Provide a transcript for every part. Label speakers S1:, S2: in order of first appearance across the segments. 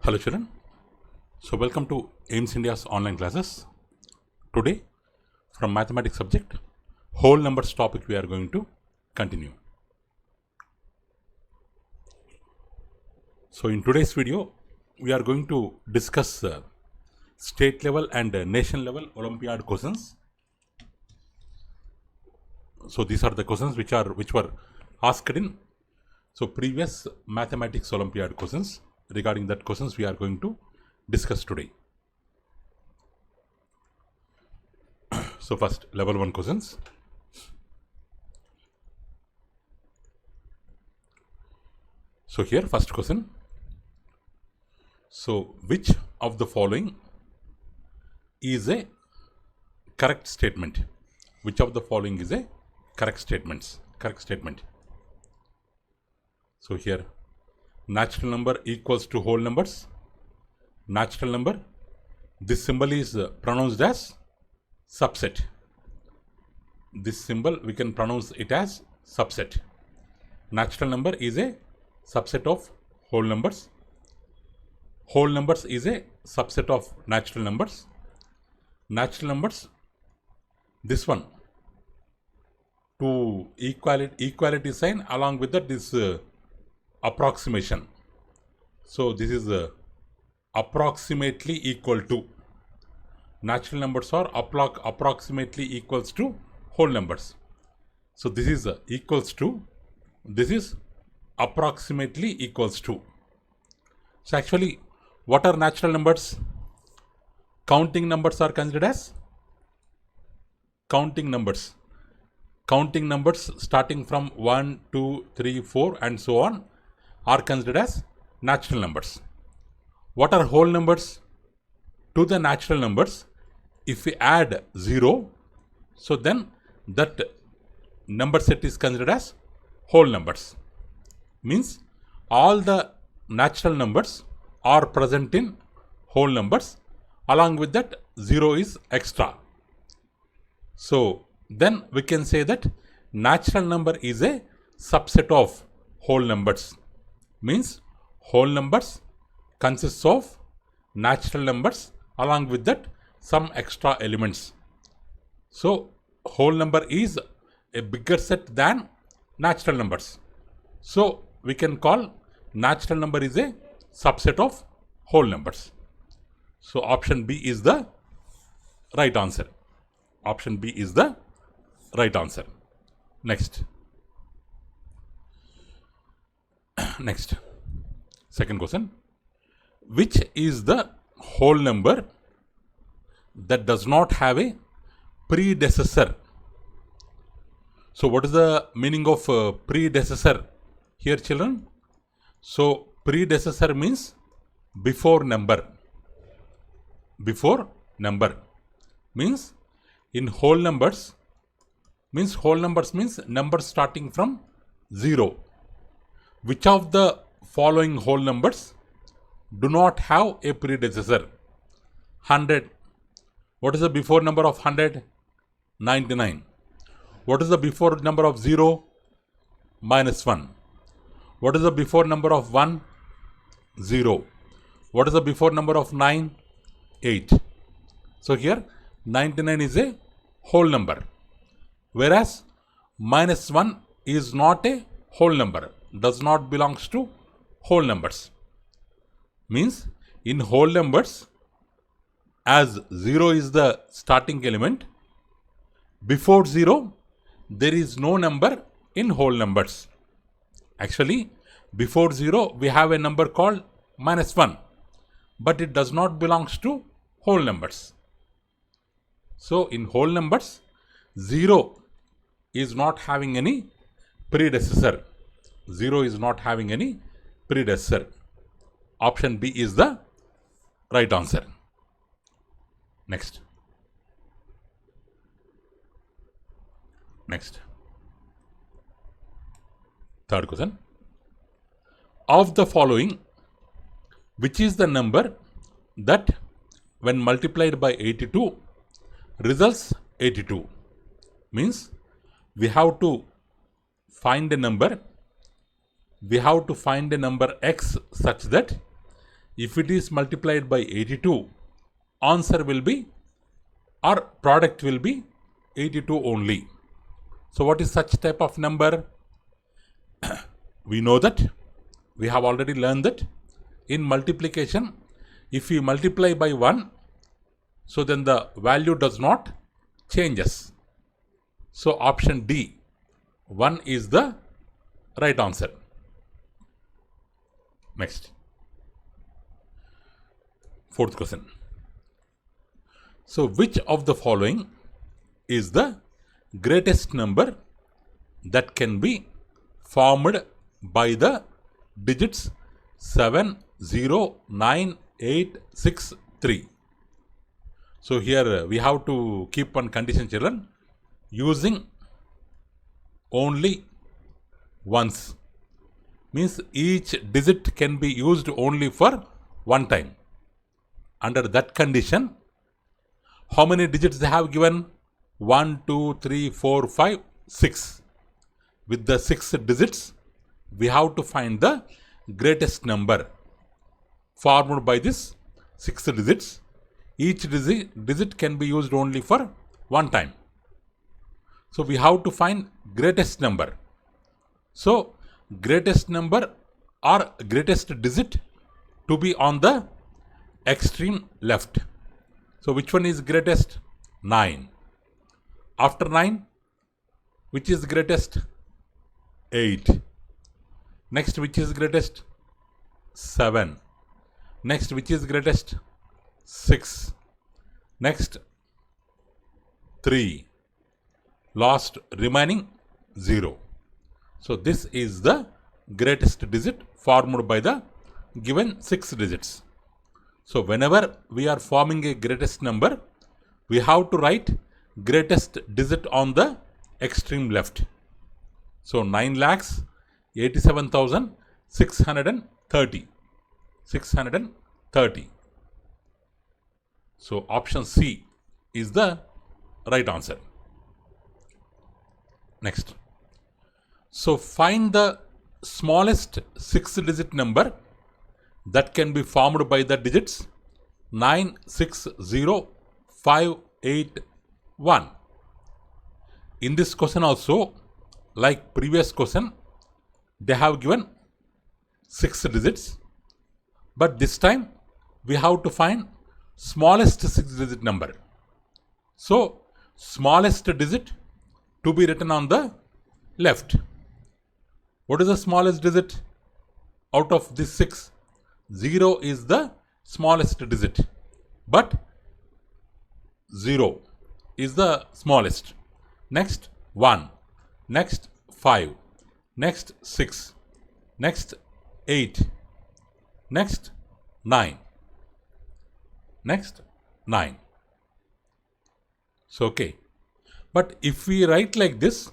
S1: Hello children, so welcome to AIMS India's online classes. Today from mathematics subject, whole numbers topic we are going to continue. So in today's video, we are going to discuss state level and nation level Olympiad questions. So these are the questions which were asked in previous mathematics Olympiad questions. Regarding that questions we are going to discuss today. So first level 1 questions. So here first question. So which of the following is a correct statement? Which of the following is a correct statement? So here natural number equals to whole numbers. Natural number, this symbol is pronounced as subset. This symbol we can pronounce it as subset. Natural number is a subset of whole numbers. Whole numbers is a subset of natural numbers. Natural numbers, this one, to equality sign, along with that this approximation. So this is approximately equal to. Natural numbers are approximately equals to whole numbers. So this is equals to, this is approximately equals to. So actually, what are natural numbers? Counting numbers are considered as counting numbers. Counting numbers starting from 1, 2, 3, 4 and so on are considered as natural numbers. What are whole numbers? To the natural numbers, if we add 0, so then that number set is considered as whole numbers. Means all the natural numbers are present in whole numbers, along with that 0 is extra. So then we can say that natural number is a subset of whole numbers. Means whole numbers consists of natural numbers, along with that some extra elements. So whole number is a bigger set than natural numbers. So we can call natural number is a subset of whole numbers. So option B is the right answer. Option B is the right answer. Next. Next. Second question. Which is the whole number that does not have a predecessor? So what is the meaning of predecessor here, children? So predecessor means before number. Before number means in whole numbers means numbers starting from 0. Which of the following whole numbers do not have a predecessor? 100. What is the before number of 100? 99. What is the before number of 0? -1. What is the before number of 1? 0. What is the before number of 9? 8. So here 99 is a whole number, whereas -1 is not a whole number, does not belongs to whole numbers. Means in whole numbers, as 0 is the starting element, before 0 there is no number in whole numbers. Actually before 0 we have a number called -1, but it does not belongs to whole numbers. So in whole numbers, 0 is not having any predecessor. 0 is not having any predecessor. Option B is the right answer. Next. Next. Third question. Of the following, which is the number that when multiplied by 82 results 82? Means we have to find a number x such that If it is multiplied by 82, answer will be, or product will be 82 only. So what is such type of number? We know that, we have already learned that in multiplication, if we multiply by 1, so then the value does not changes. So option D, 1 is the right answer. Next, fourth question. So which of the following is the greatest number that can be formed by the digits 7, 0, 9, 8, 6, 3? So here we have to keep one condition, children, using only once. Means each digit can be used only for one time. Under that condition, how many digits they have given? 1, 2, 3, 4, 5, 6. With the 6 digits, we have to find the greatest number formed by this 6 digits. Each digit can be used only for one time. So we have to find greatest number. So greatest number or greatest digit to be on the extreme left. So which one is greatest? 9. After 9, which is greatest? 8. Next, which is greatest? 7. Next, which is greatest? 6. Next, 3. Last remaining 0. So this is the greatest digit formed by the given 6 digits. So whenever we are forming a greatest number, we have to write greatest digit on the extreme left. So 9,87,630. 630. So option C is the right answer. Next. So find the smallest 6-digit number that can be formed by the digits 960581. In this question also, like previous question, they have given 6 digits, but this time we have to find smallest 6-digit number. So smallest digit to be written on the left. What is the smallest digit out of this 6? 0 is the smallest digit, but 0 is the smallest. Next 1, next 5, next 6, next 8, next 9, next 9. So okay, but if we write like this,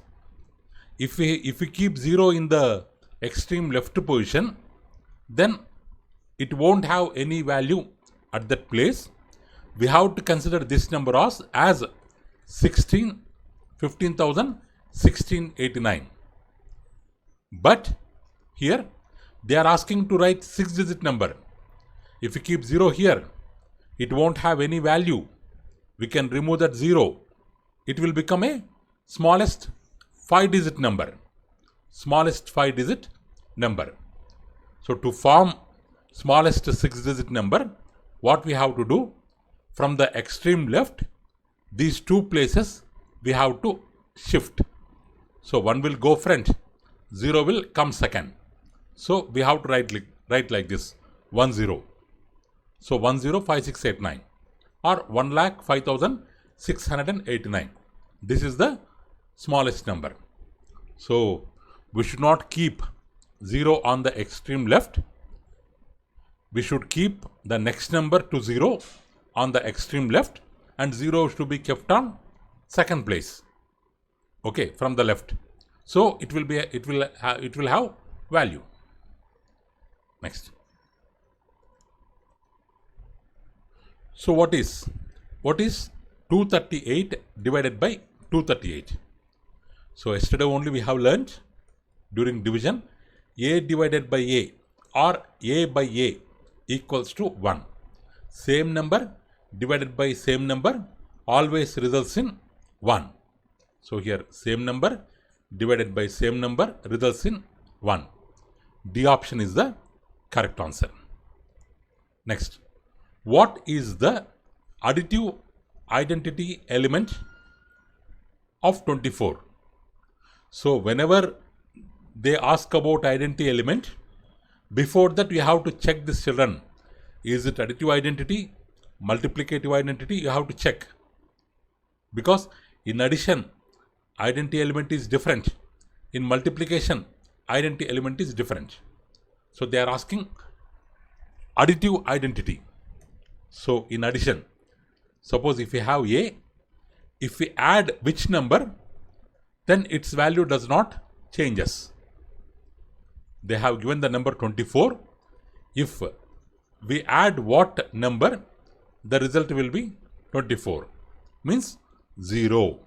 S1: if we keep 0 in the extreme left position, then it won't have any value at that place. We have to consider this number as 15,1689. But here they are asking to write 6-digit number. If we keep 0 here, it won't have any value. We can remove that 0. It will become a smallest 5-digit number. Smallest 5-digit number. So to form smallest 6-digit number, what we have to do, from the extreme left, these two places we have to shift. So 1 will go front, 0 will come second. So we have to write like this, 10. So 105689 or 1,05,689. This is the smallest number. So we should not keep 0 on the extreme left. We should keep the next number to 0 on the extreme left, and 0 should be kept on second place. Okay, from the left. So it will have value. Next. So what is 238 divided by 238? So yesterday only we have learned during division, A divided by A or A by A equals to 1. Same number divided by same number always results in 1. So here same number divided by same number results in 1. D option is the correct answer. Next, what is the additive identity element of 24? So whenever they ask about identity element, before that you have to check this, children. Is it additive identity, multiplicative identity? You have to check, because in addition identity element is different, in multiplication identity element is different. So they are asking additive identity. So in addition, suppose if we have A, if we add which number, then its value does not changes. They have given the number 24. If we add what number, the result will be 24, means 0.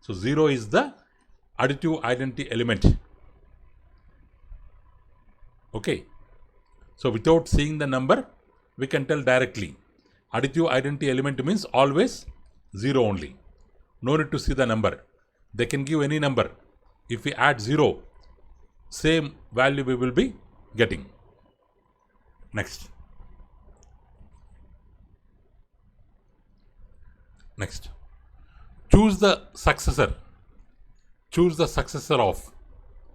S1: So 0 is the additive identity element. Okay. So without seeing the number, we can tell directly. Additive identity element means always 0 only. No need to see the number. They can give any number. If we add 0, same value we will be getting. Next. Next. Choose the successor. Choose the successor of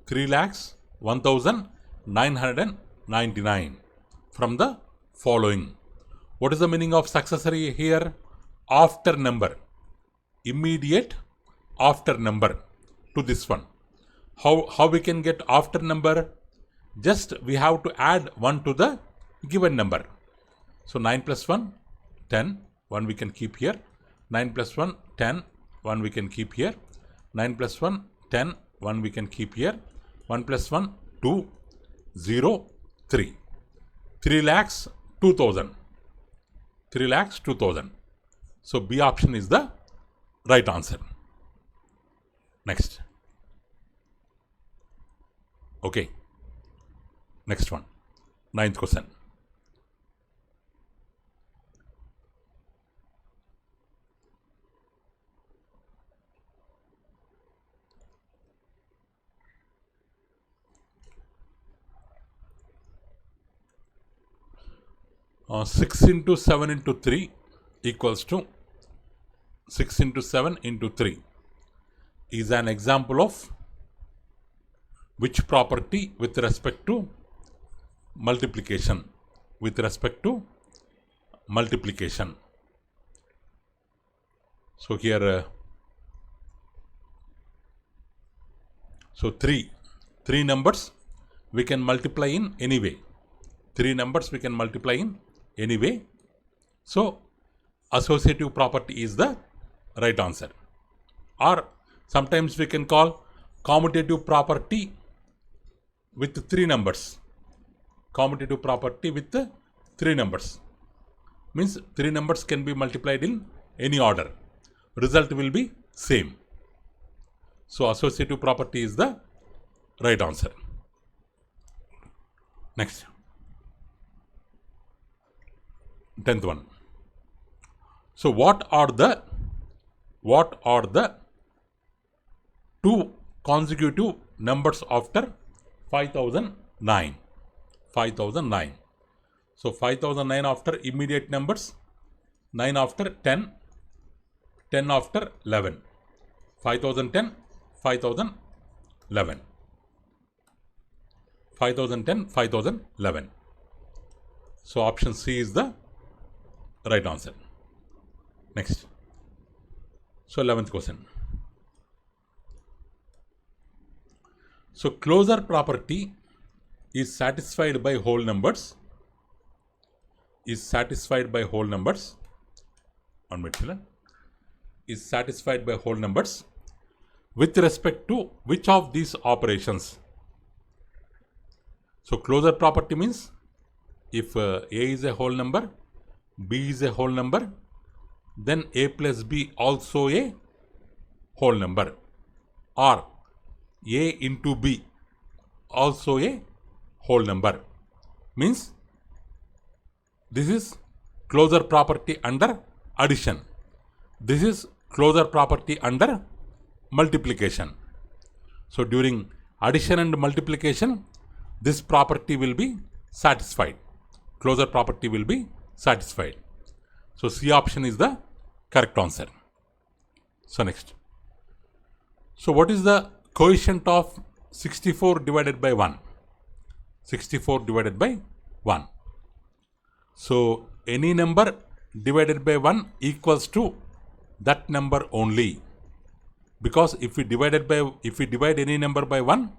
S1: 3,01,999 from the following. What is the meaning of successor here? After number. Immediate after number to this one. How we can get after number? Just we have to add 1 to the given number. So 9 plus 1, 10. 1 we can keep here. 9 plus 1, 10. 1 we can keep here. 9 plus 1, 10. 1 we can keep here. 1 plus 1, 2, 0, 3. 3,02,000. 3,02,000. So B option is the right answer. Next. Okay. Next one. 9th question. Uh, 6 into 7 into 3 equals to 6 into 7 into 3 is an example of which property with respect to multiplication? With respect to multiplication. So here, so three numbers we can multiply in any way. 3 numbers we can multiply in any way. So associative property is the right answer. Or sometimes we can call commutative property with 3 numbers. Commutative property with 3 numbers. Means 3 numbers can be multiplied in any order. Result will be same. So associative property is the right answer. Next. 10th one. So what are the 2 consecutive numbers after 5,009? 5,009. So 5,009 after immediate numbers, 9 after 10, 10 after 11. 5,010, 5,011. 5,010, 5,011. So option C is the right answer. Next. So 11th question. So closure property is satisfied by whole numbers. Is satisfied by whole numbers. One minute, children. Is satisfied by whole numbers with respect to which of these operations? So closure property means if A is a whole number, B is a whole number, then A plus B also a whole number, or A into B also a whole number. Means This is closure property under addition. This is closure property under multiplication. So during addition and multiplication, this property will be satisfied. Closure property will be satisfied. So C option is the correct answer. So next. So what is the quotient of 64 divided by 1? 64 divided by 1. So any number divided by 1 equals to that number only. Because if we divide any number by 1,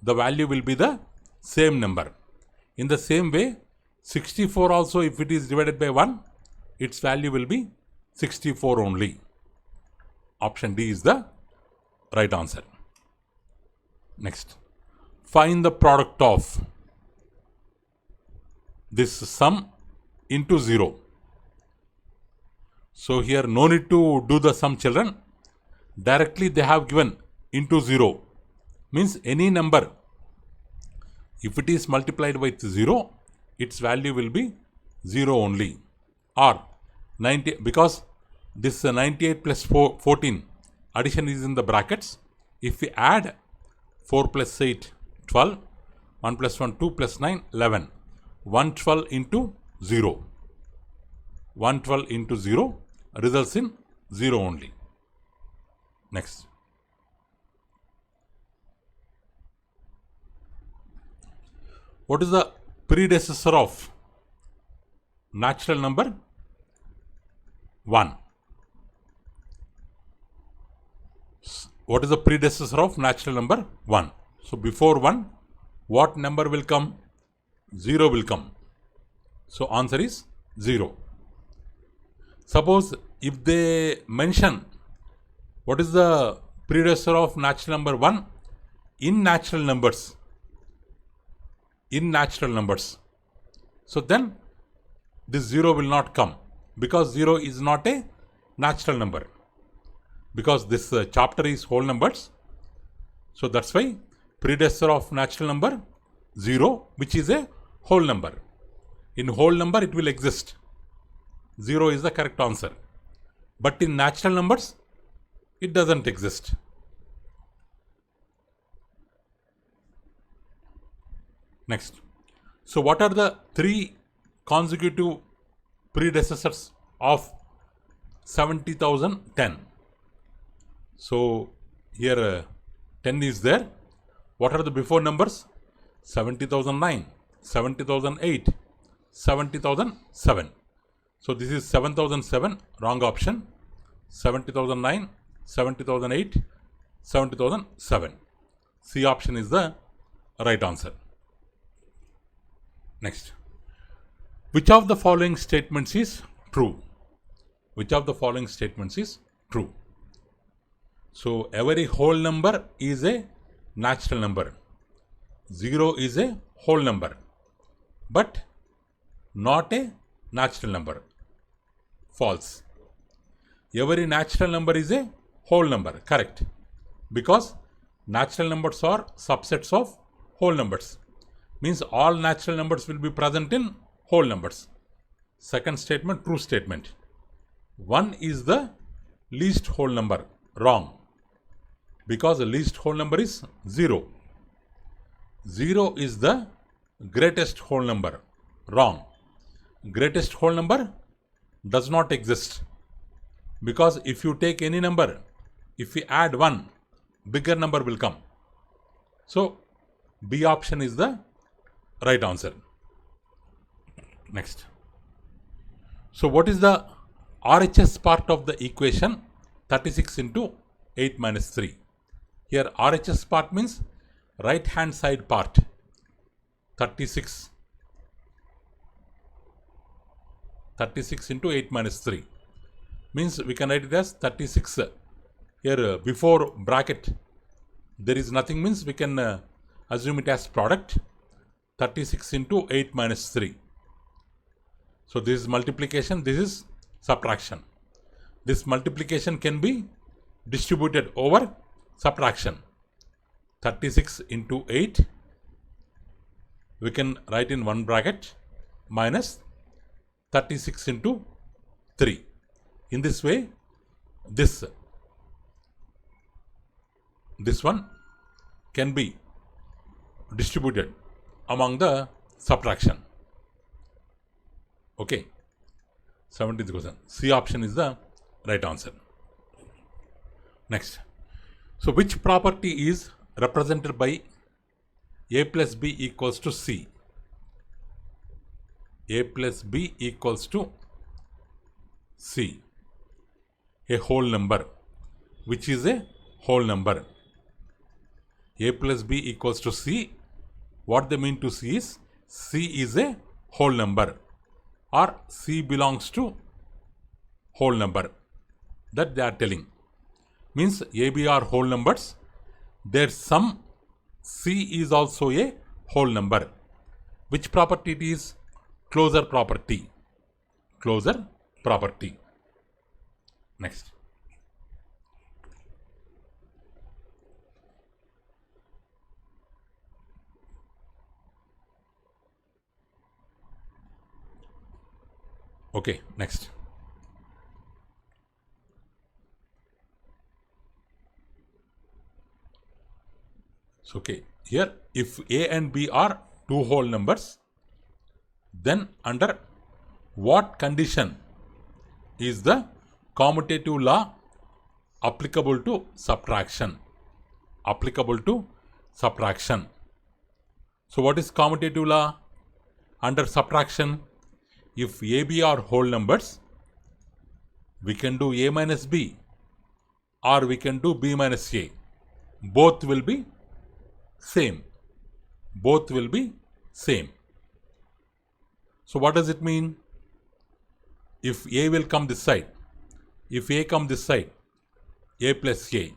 S1: the value will be the same number. In the same way, 64 also, if it is divided by 1, its value will be 64 only. Option D is the right answer. Next, find the product of this sum into 0. So here no need to do the sum, children. Directly they have given into 0. Means any number, if it is multiplied with 0, its value will be 0 only. Or 90, because this 98 plus 14 addition is in the brackets. If we add 4 plus 8, 12, 1 plus 1, 2 plus 9, 11. 112 into 0. 112 into 0 results in 0 only. Next. What is the predecessor of natural number 1? What is the predecessor of natural number 1? So before 1, what number will come? 0 will come. So answer is 0. Suppose if they mention what is the predecessor of natural number 1 in natural numbers. So then this 0 will not come, because 0 is not a natural number. Because this chapter is whole numbers. So that's why predecessor of natural number 0, which is a whole number. In whole number it will exist. 0 is the correct answer. But in natural numbers, it doesn't exist. Next. So what are the 3 consecutive predecessors of 70,010? So here 10 is there. What are the before numbers? 70,009, 70,008, 70,007. So this is 7,007, wrong option. 70,009, 70,008, 70,007. C option is the right answer. Next. Which of the following statements is true? Which of the following statements is true? So every whole number is a natural number. 0 is a whole number, but not a natural number. False. Every natural number is a whole number. Correct. Because natural numbers are subsets of whole numbers. Means all natural numbers will be present in whole numbers. Second statement, true statement. 1 is the least whole number. Wrong. Because the least whole number is 0. 0 is the greatest whole number. Wrong. Greatest whole number does not exist. Because if you take any number, if we add 1, bigger number will come. So B option is the right answer. Next. So what is the RHS part of the equation 36 into 8 minus 3? Here RHS part means right hand side part. 36 into 8 minus 3 means we can write it as 36. Here before bracket there is nothing, means we can assume it as product. 36 into 8 minus 3. So this is multiplication, this is subtraction. This multiplication can be distributed over subtraction. 36 into 8 we can write in one bracket minus 36 into 3. In this way, this one can be distributed among the subtraction. Okay, 17th question. C option is the right answer. Next, so which property is represented by a plus b equals to c? A plus b equals to c, a whole number. Which is a whole number? A plus b equals to c. What they mean to see is c is a whole number, or c belongs to whole number. That they are telling. Means a, b are whole numbers. Their sum c is also a whole number. Which property it is? Closure property. Closure property. Next. Okay, next. So, okay, here if a and b are two whole numbers, then under what condition is the commutative law applicable to subtraction? Applicable to subtraction. So, what is commutative law? Under subtraction, if a, b are whole numbers, we can do a minus b, or we can do b minus a. Both will be same. Both will be same. So what does it mean? If a will come this side, if a come this side, a plus a.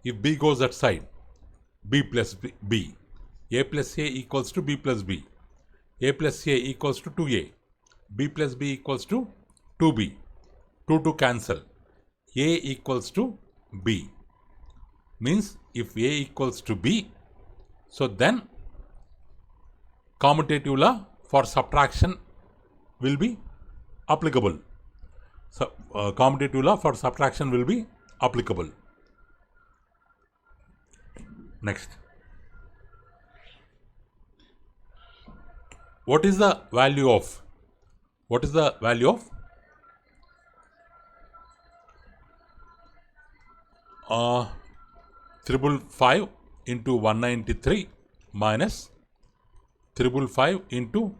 S1: If b goes that side, b plus b. A plus a equals to b plus b. A plus a equals to 2a. B plus b equals to 2b. 2 cancel. A equals to b. Means if a equals to b, so then commutative law for subtraction will be applicable. So, commutative law for subtraction will be applicable. Next. What is the value of? What is the value of 555 into 193 minus 555 into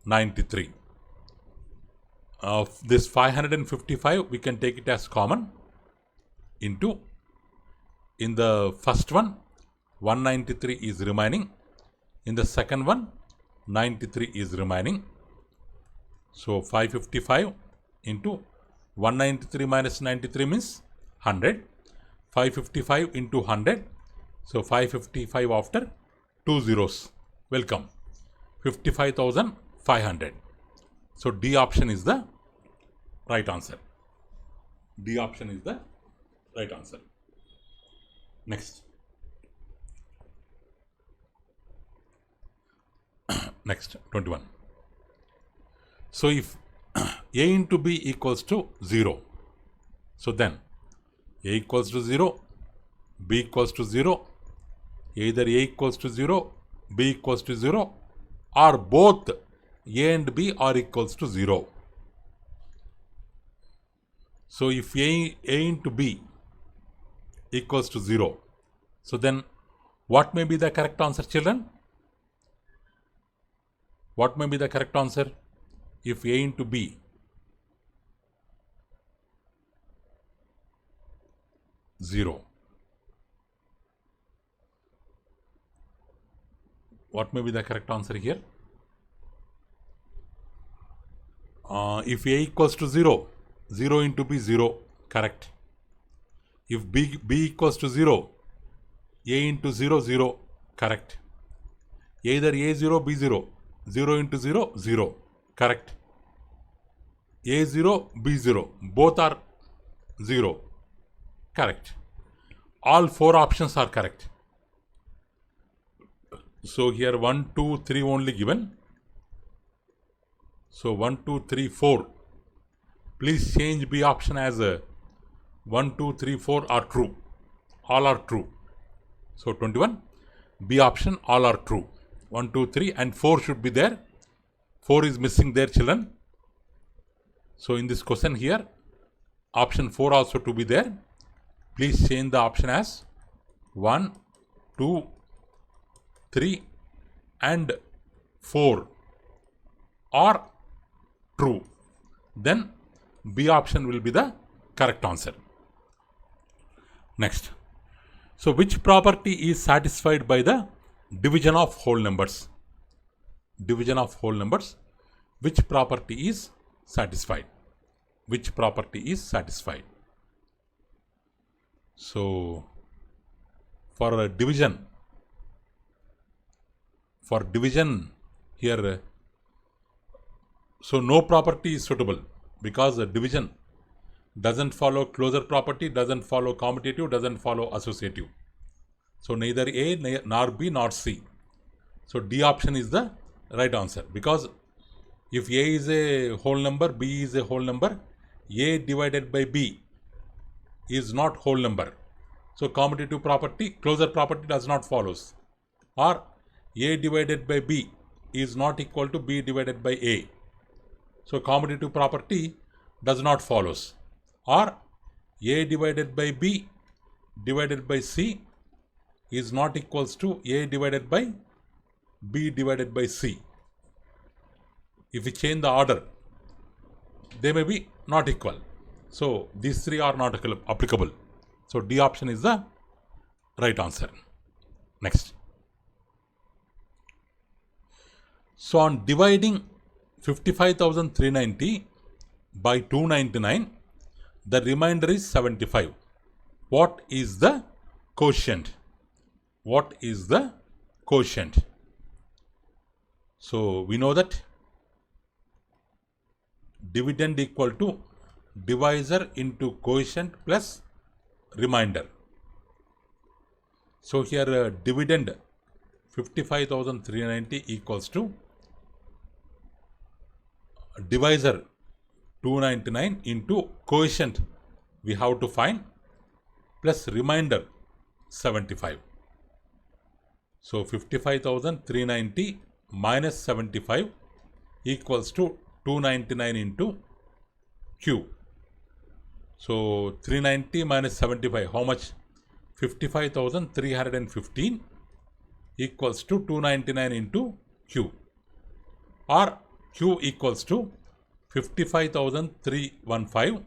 S1: 93? This 555 we can take it as common into, in the first one 193 is remaining, in the second one 93 is remaining. So 555 into 193 minus 93 means 100. 555 into 100. So 555 after 2 zeros will come 55,500. So D option is the right answer. D option is the right answer. Next. Next, 21. So if a into b equals to 0, so then a equals to 0, b equals to 0, either a equals to 0, b equals to 0, or both a and b are equals to 0. So if a into b equals to 0, so then what may be the correct answer, children? What may be the correct answer? If a into b zero, what may be the correct answer here? If a equals to 0, 0 into b 0, correct. If b equals to 0, a into 0 0, correct. Either a 0 b 0, 0 into 0 0, correct. A0 B0 both are 0, correct. All 4 options are correct. So here 1 2 3 only given. So 1, 2, 3, 4. Please change B option as 1, 2, 3, 4 are true. All are true. So 21, B option, all are true. 1, 2, 3 and 4 should be there. 4 is missing there, children. So in this question here, option 4 also to be there. Please change the option as 1, 2, 3 and 4 are true. Then B option will be the correct answer. Next. So which property is satisfied by the division of whole numbers? Division of whole numbers. Which property is satisfied? Which property is satisfied? So for a division here, so no property is suitable because the division doesn't follow closure property, doesn't follow commutative, doesn't follow associative. So neither A nor B nor C. So D option is the right answer, because if A is a whole number, B is a whole number, A divided by B is not whole number. So commutative property, closure property does not follows. Or A divided by B is not equal to B divided by A. So commutative property does not follows. Or A divided by B divided by C is not equals to A divided by B divided by C. If we change the order, they may be not equal. So these three are not applicable. So D option is the right answer. Next. So on dividing 55,390 by 299, the remainder is 75. What is the quotient? What is the quotient? So we know that dividend equal to divisor into quotient plus remainder. So here dividend 55,390 equals to divisor 299 into quotient we have to find plus remainder 75. So 55,390 minus 75 equals to 299 into Q. So 390 minus 75, how much? 55,315 equals to 299 into Q. Or Q equals to 55,315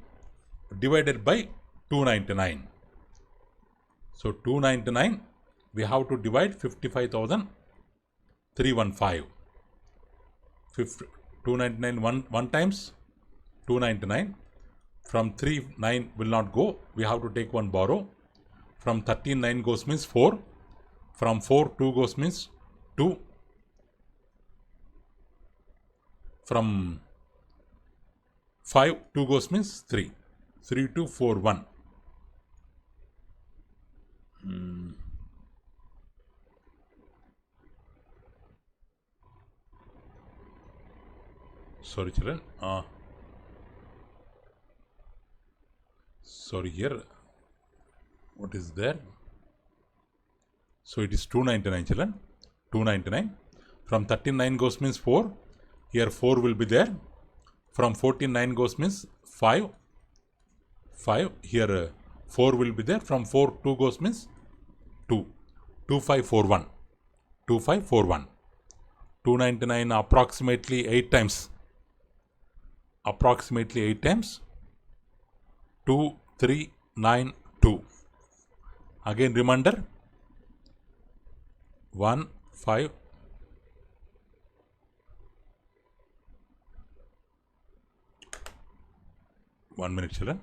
S1: divided by 299. So 299, we have to divide 55,315. 299 one times 299. From 3 9 will not go, we have to take one borrow. From 13 9 goes means 4. From 4 2 goes means 2. From 5 2 goes means 3. 3 2 4 1. Sorry children. Sorry here. What is there? So it is 299 children. 299. From 39 goes means 4. Here 4 will be there. From 49 goes means 5. 5. Here 4 will be there. From 4 2 goes means 2. 2541. 2541. 299 approximately 8 times. Approximately 8 times. 2392. Again remainder 1 5. One minute children.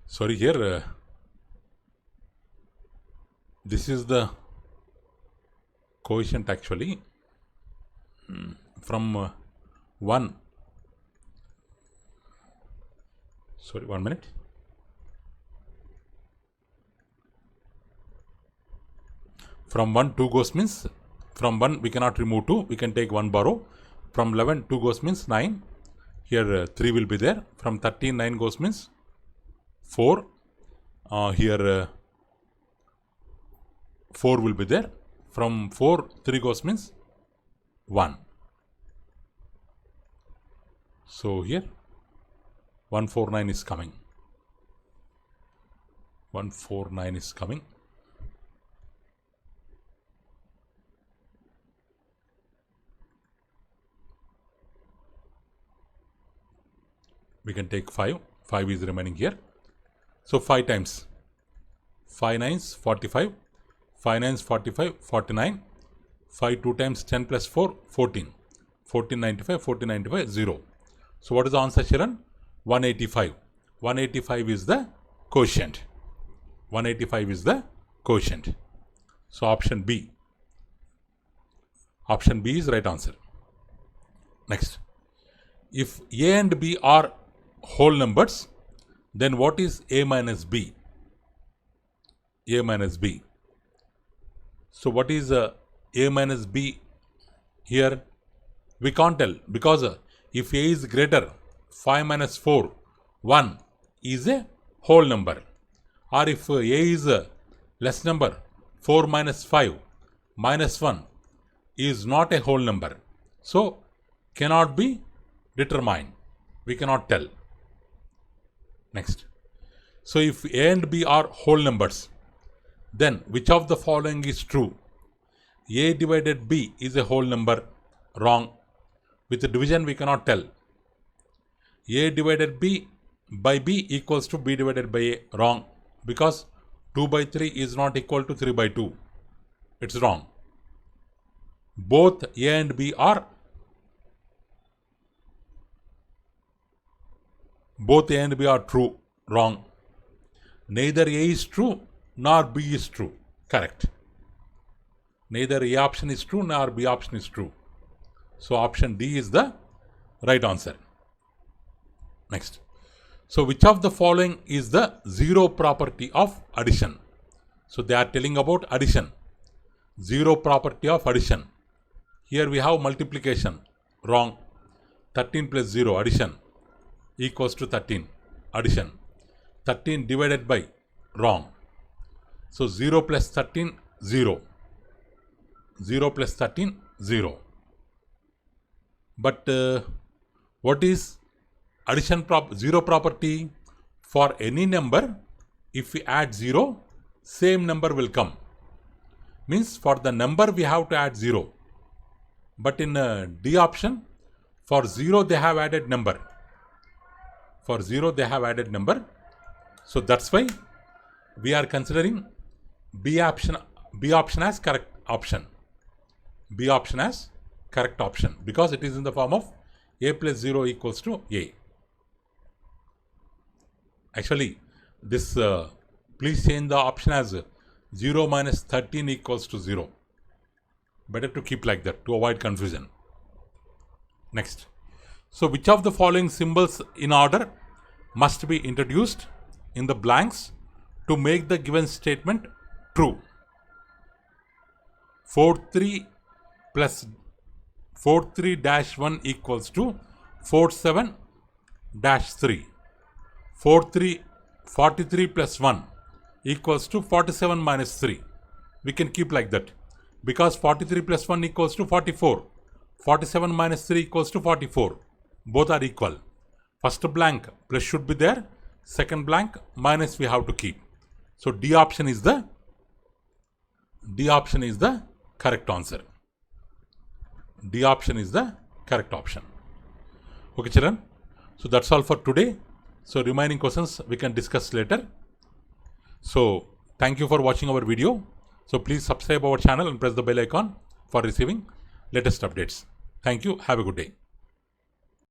S1: Sorry here. This is the quotient actually. From 1 Sorry, 1 minute. From 1, 2 goes means from 1 we cannot remove 2. We can take 1 borrow. From 11, 2 goes means 9. Here 3 will be there. From 13, 9 goes means 4. Here 4 will be there. From 4, 3 goes means 1. So here 149 is coming. 149 is coming. We can take 5. 5 is remaining here. So 5 times 5 9s 45. 5 9s 45, 49. 5 2 times 10 plus 4, 14. 1495, 1495, 0. So what is the answer, children? 185. 185 is the quotient. 185 is the quotient. So option B. Option B is right answer. Next. If A and B are whole numbers, then what is A minus B? A minus B. So what is A minus B here? We can't tell, because if A is greater, 5 minus 4, 1 is a whole number. Or if A is a less number, 4 minus 5 minus 1 is not a whole number. So cannot be determined. We cannot tell. Next. So if A and B are whole numbers, then which of the following is true? A divided B is a whole number. Wrong. With the division we cannot tell. A divided B by B equals to B divided by A. Wrong. Because 2 by 3 is not equal to 3 by 2. It's wrong. Both A and B are true. Wrong. Neither A is true nor B is true. Correct. Neither A option is true nor B option is true. So option D is the right answer. Next. So which of the following is the zero property of addition? So they are telling about addition. Zero property of addition. Here we have multiplication. Wrong. 13 plus 0 addition equals to 13. Addition. 13 divided by. Wrong. So 0 plus 13, 0. 0 plus 13, 0. But what is addition zero property? For any number, if we add 0, same number will come. Means for the number we have to add 0. But in D option, for 0 they have added number. For 0 they have added number. So that's why we are considering B option as correct option. B option as correct option, because it is in the form of A plus 0 equals to A. Actually, this please change the option as 0 minus 13 equals to 0. Better to keep like that to avoid confusion. Next. So which of the following symbols in order must be introduced in the blanks to make the given statement true? 43 plus 43-1 equals to 47-3. 43 plus 1 equals to 47 minus 3. We can keep like that, because 43 plus 1 equals to 44. 47 minus 3 equals to 44. Both are equal. First blank plus should be there. Second blank minus we have to keep. So D option is the correct answer. D option is the correct option. Okay, children. So that's all for today. So remaining questions we can discuss later. So thank you for watching our video. So please subscribe our channel and press the bell icon for receiving latest updates. Thank you. Have a good day.